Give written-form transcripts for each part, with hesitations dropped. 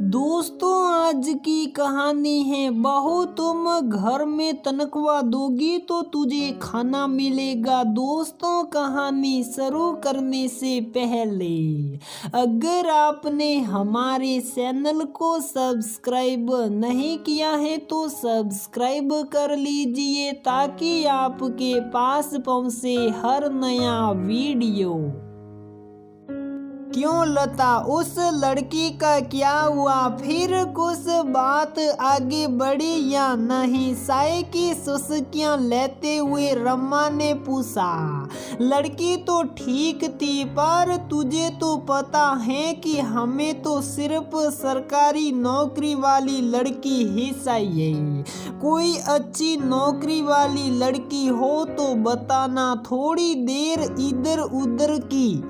दोस्तों आज की कहानी है बहू तुम घर में तनख्वाह दोगी तो तुझे खाना मिलेगा। दोस्तों कहानी शुरू करने से पहले अगर आपने हमारे चैनल को सब्सक्राइब नहीं किया है तो सब्सक्राइब कर लीजिए ताकि आपके पास पहुंचे हर नया वीडियो। क्यों लता, उस लड़की का क्या हुआ? फिर कुछ बात आगे बढ़ी या नहीं? साय की सुस्कियां लेते हुए रमा ने पूछा। लड़की तो ठीक थी पर तुझे तो पता है कि हमें तो सिर्फ सरकारी नौकरी वाली लड़की ही चाहिए। कोई अच्छी नौकरी वाली लड़की हो तो बताना। थोड़ी देर इधर उधर की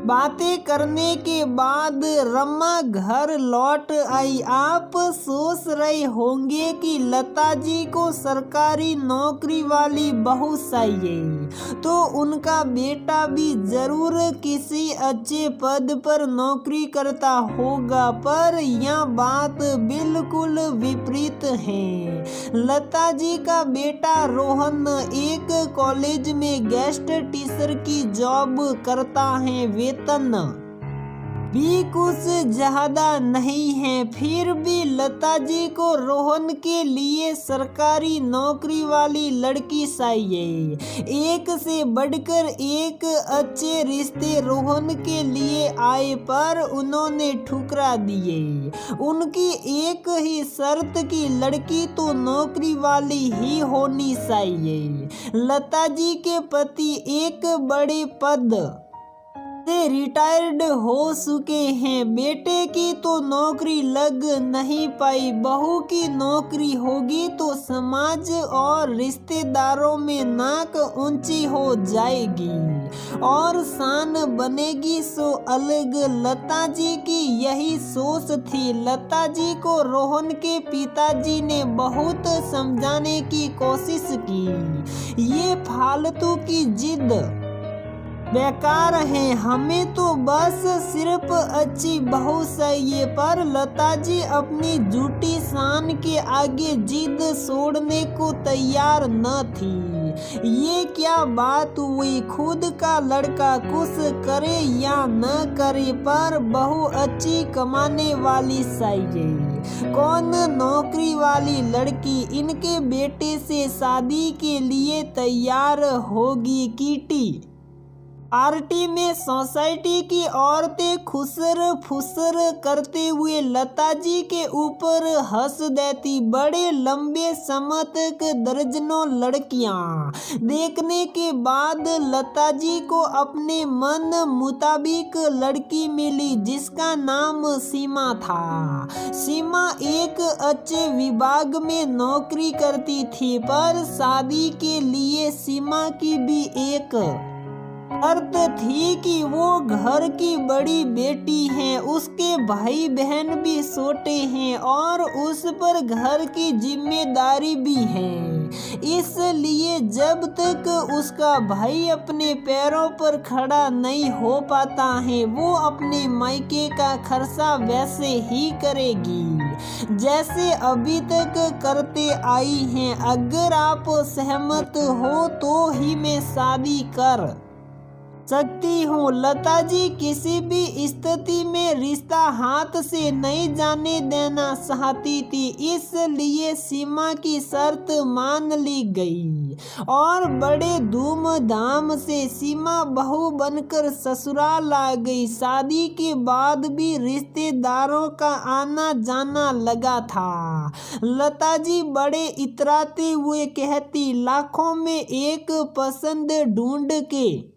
बातें करने के बाद रमा घर लौट आई। आप सोच रहे होंगे कि लता जी को सरकारी नौकरी वाली बहू चाहिए तो उनका बेटा भी जरूर किसी अच्छे पद पर नौकरी करता होगा, पर यह बात बिल्कुल विपरीत है। लता जी का बेटा रोहन एक कॉलेज में गेस्ट टीचर की जॉब करता है। वेतन भी कुछ ज्यादा नहीं है, फिर भी लता जी को रोहन के लिए सरकारी नौकरी वाली लड़की चाहिए। एक से बढ़कर एक अच्छे रिश्ते रोहन के लिए आए पर उन्होंने ठुकरा दिए। उनकी एक ही शर्त की लड़की तो नौकरी वाली ही होनी चाहिए। लता जी के पति एक बड़े पद से रिटायर्ड हो चुके हैं। बेटे की तो नौकरी लग नहीं पाई, बहू की नौकरी होगी तो समाज और रिश्तेदारों में नाक ऊंची हो जाएगी और शान बनेगी सो अलग। लता जी की यही सोच थी। लता जी को रोहन के पिताजी ने बहुत समझाने की कोशिश की। ये फालतू की जिद बेकार है, हमें तो बस सिर्फ अच्छी बहू चाहिए। पर लता जी अपनी झूठी शान के आगे जिद छोड़ने को तैयार न थी। ये क्या बात हुई? खुद का लड़का कुछ करे या न करे पर बहू अच्छी कमाने वाली चाहिए। कौन नौकरी वाली लड़की इनके बेटे से शादी के लिए तैयार होगी? कीटी पार्टी में सोसाइटी की औरतें खुसर फुसर करते हुए लता जी के ऊपर हंस देती। बड़े लंबे समय तक दर्जनों लड़कियां देखने के बाद लता जी को अपने मन मुताबिक लड़की मिली जिसका नाम सीमा था। सीमा एक अच्छे विभाग में नौकरी करती थी पर शादी के लिए सीमा की भी एक शर्त थी कि वो घर की बड़ी बेटी है, उसके भाई बहन भी छोटे हैं और उस पर घर की जिम्मेदारी भी है। इसलिए जब तक उसका भाई अपने पैरों पर खड़ा नहीं हो पाता है वो अपने मायके का खर्चा वैसे ही करेगी जैसे अभी तक करते आई हैं। अगर आप सहमत हो तो ही मैं शादी कर सकती हूँ। लता जी किसी भी स्थिति में रिश्ता हाथ से नहीं जाने देना चाहती थी, इसलिए सीमा की शर्त मान ली गई और बड़े धूमधाम से सीमा बहू बनकर ससुराल आ गई। शादी के बाद भी रिश्तेदारों का आना जाना लगा था। लता जी बड़े इतराते हुए कहती, लाखों में एक पसंद ढूंढ के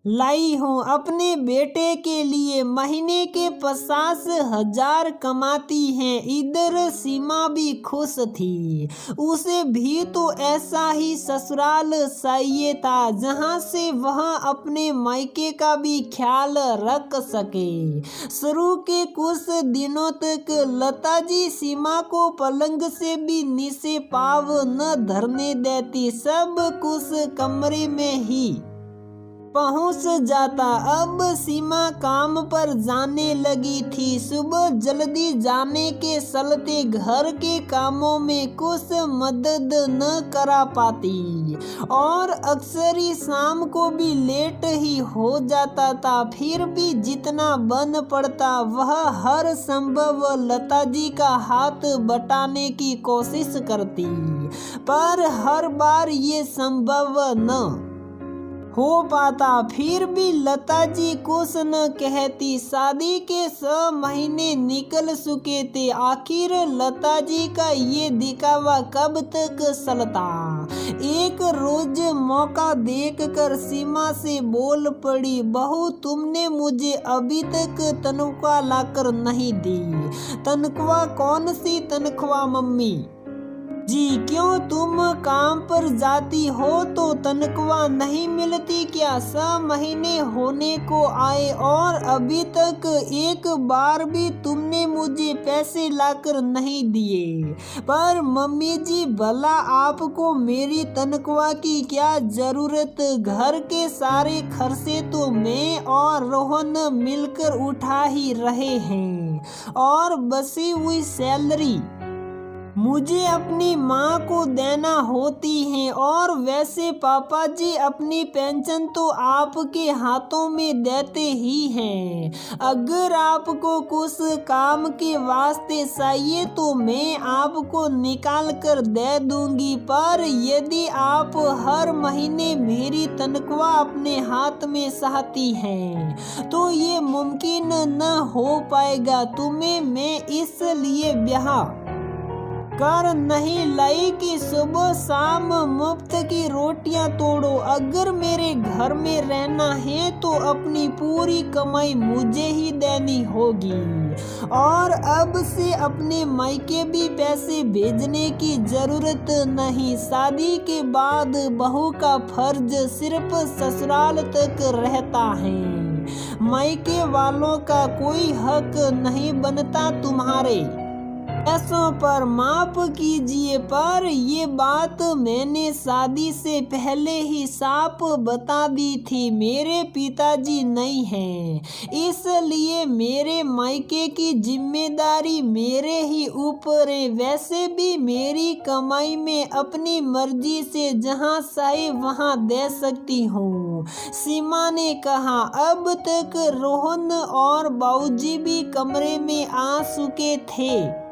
लाई हूँ अपने बेटे के लिए। महीने के 50,000 कमाती हैं। इधर सीमा भी खुश थी, उसे भी तो ऐसा ही ससुराल चाहिए था जहाँ से वह अपने मायके का भी ख्याल रख सके। शुरू के कुछ दिनों तक लता जी सीमा को पलंग से भी नीचे पाँव न धरने देती, सब कुछ कमरे में ही पहुंच जाता। अब सीमा काम पर जाने लगी थी। सुबह जल्दी जाने के चलते घर के कामों में कुछ मदद न करा पाती और अक्सर ही शाम को भी लेट ही हो जाता था। फिर भी जितना बन पड़ता वह हर संभव लता जी का हाथ बटाने की कोशिश करती, पर हर बार ये संभव न हो पाता। फिर भी लता जी कुछ न कहती। शादी के 6 महीने निकल चुके थे। आखिर लता जी का ये दिखावा कब तक चलता। एक रोज मौका देखकर सीमा से बोल पड़ी, बहू तुमने मुझे अभी तक तनख्वाह लाकर नहीं दी। तनख्वाह? कौन सी तनख्वाह मम्मी जी? क्यों, तुम काम पर जाती हो तो तनख्वाह नहीं मिलती क्या? 6 महीने होने को आए और अभी तक एक बार भी तुमने मुझे पैसे लाकर नहीं दिए। पर मम्मी जी, भला आपको मेरी तनख्वाह की क्या जरूरत? घर के सारे खर्चे तो मैं और रोहन मिलकर उठा ही रहे हैं और बची हुई सैलरी मुझे अपनी माँ को देना होती है। और वैसे पापा जी, अपनी पेंशन तो आपके हाथों में देते ही हैं। अगर आपको कुछ काम के वास्ते चाहिए तो मैं आपको निकाल कर दे दूंगी, पर यदि आप हर महीने मेरी तनख्वाह अपने हाथ में चाहती हैं तो ये मुमकिन न हो पाएगा। तुम्हें मैं इसलिए ब्याह कर नहीं लाई कि सुबह शाम मुफ्त की रोटियां तोड़ो। अगर मेरे घर में रहना है तो अपनी पूरी कमाई मुझे ही देनी होगी और अब से अपने मायके भी पैसे भेजने की जरूरत नहीं। शादी के बाद बहू का फर्ज सिर्फ ससुराल तक रहता है। मायके वालों का कोई हक नहीं बनता तुम्हारे पैसों पर। माफ कीजिए, पर ये बात मैंने शादी से पहले ही साफ बता दी थी। मेरे पिताजी नहीं हैं, इसलिए मेरे मायके की जिम्मेदारी मेरे ही ऊपर है। वैसे भी मेरी कमाई में अपनी मर्जी से जहां चाहे वहां दे सकती हूँ, सीमा ने कहा। अब तक रोहन और बाबूजी भी कमरे में आ चुके थे।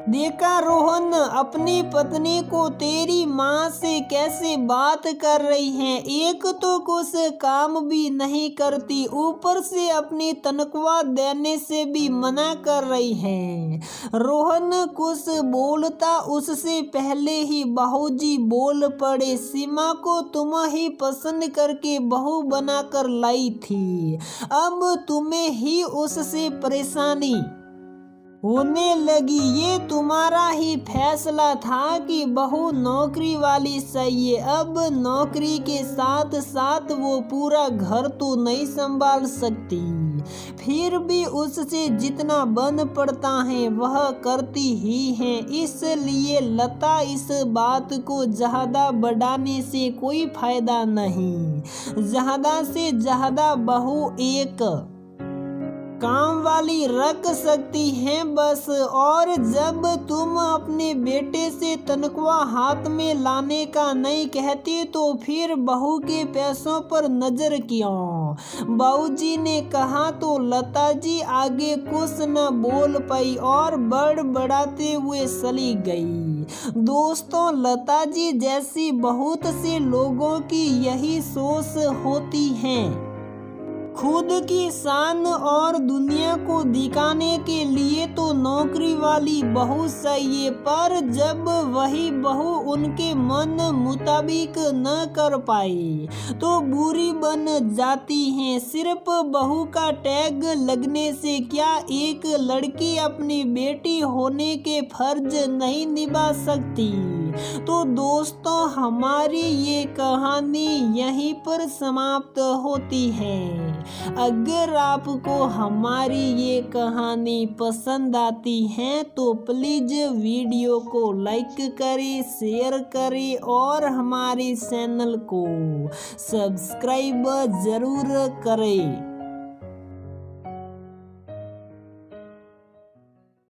देखा रोहन, अपनी पत्नी को तेरी माँ से कैसे बात कर रही है। एक तो कुछ काम भी नहीं करती, ऊपर से अपनी तनख्वाह देने से भी मना कर रही है। रोहन कुछ बोलता उससे पहले ही बाबूजी बोल पड़े, सीमा को तुम ही पसंद करके बहू बनाकर लाई थी। अब तुम्हें ही उससे परेशानी होने लगी। ये तुम्हारा ही फैसला था कि बहू नौकरी वाली चाहिए। अब नौकरी के साथ साथ वो पूरा घर तो नहीं संभाल सकती, फिर भी उससे जितना बन पड़ता है वह करती ही है। इसलिए लता, इस बात को ज्यादा बढ़ाने से कोई फायदा नहीं। ज्यादा से ज्यादा बहू एक काम वाली रख सकती हैं बस। और जब तुम अपने बेटे से तनख्वाह हाथ में लाने का नहीं कहती तो फिर बहू के पैसों पर नजर क्यों? बाबूजी ने कहा तो लता जी आगे कुछ न बोल पाई और बड़बड़ाते हुए चली गई। दोस्तों, लता जी जैसी बहुत से लोगों की यही सोच होती है। खुद की शान और दुनिया को दिखाने के लिए तो नौकरी वाली बहू चाहिए, पर जब वही बहू उनके मन मुताबिक न कर पाए तो बुरी बन जाती हैं। सिर्फ बहू का टैग लगने से क्या एक लड़की अपनी बेटी होने के फर्ज नहीं निभा सकती? तो दोस्तों, हमारी ये कहानी यहीं पर समाप्त होती है। अगर आपको हमारी ये कहानी पसंद आती है तो प्लीज़ वीडियो को लाइक करें, शेयर करें और हमारे चैनल को सब्सक्राइब ज़रूर करें।